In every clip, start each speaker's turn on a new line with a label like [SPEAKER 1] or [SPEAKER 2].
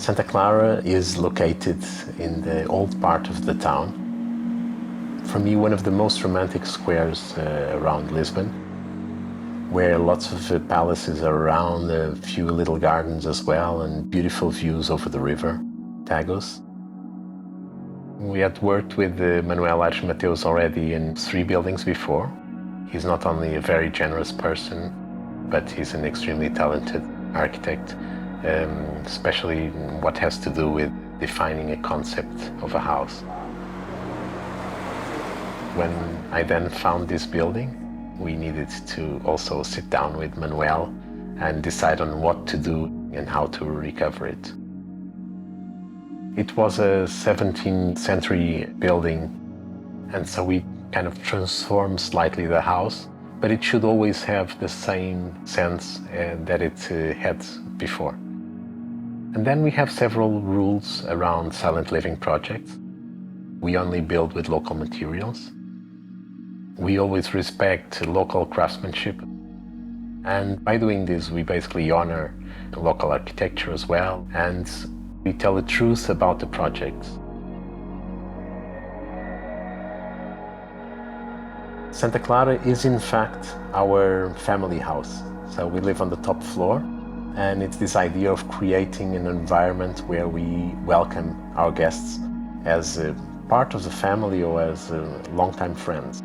[SPEAKER 1] Santa Clara is located in the old part of the town. For me, one of the most romantic squares around Lisbon, where lots of palaces are around, a few little gardens as well, and beautiful views over the river, Tagus. We had worked with Manuel Aires Mateus already in 3 buildings before. He's not only a very generous person, but he's an extremely talented architect, especially what has to do with defining a concept of a house. When I then found this building, we needed to also sit down with Manuel and decide on what to do and how to recover it. It was a 17th century building, and so we kind of transformed slightly the house, but it should always have the same sense that it had before. And then we have several rules around silent living projects. We only build with local materials. We always respect local craftsmanship. And by doing this, we basically honor local architecture as well, and we tell the truth about the projects. Santa Clara is in fact our family house. So we live on the top floor, and it's this idea of creating an environment where we welcome our guests as a part of the family or as longtime friends.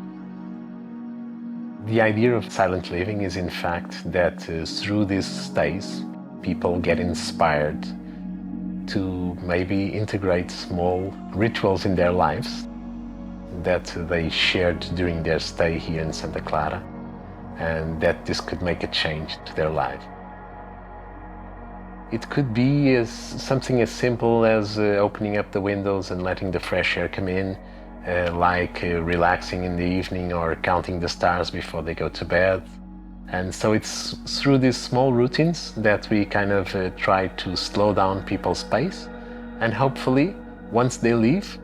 [SPEAKER 1] The idea of silent living is in fact that through these stays, people get inspired to maybe integrate small rituals in their lives that they shared during their stay here in Santa Clara, and that this could make a change to their life. It could be something as simple as opening up the windows and letting the fresh air come in, like relaxing in the evening or counting the stars before they go to bed. And so it's through these small routines that we kind of try to slow down people's pace, and hopefully once they leave,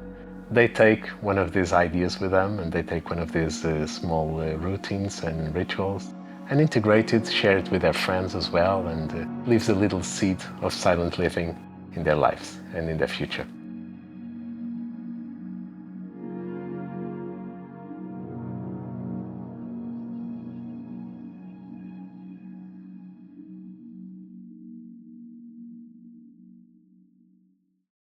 [SPEAKER 1] they take one of these ideas with them, and they take one of these small routines and rituals and integrate it, share it with their friends as well, and leaves a little seed of silent living in their lives and in their future.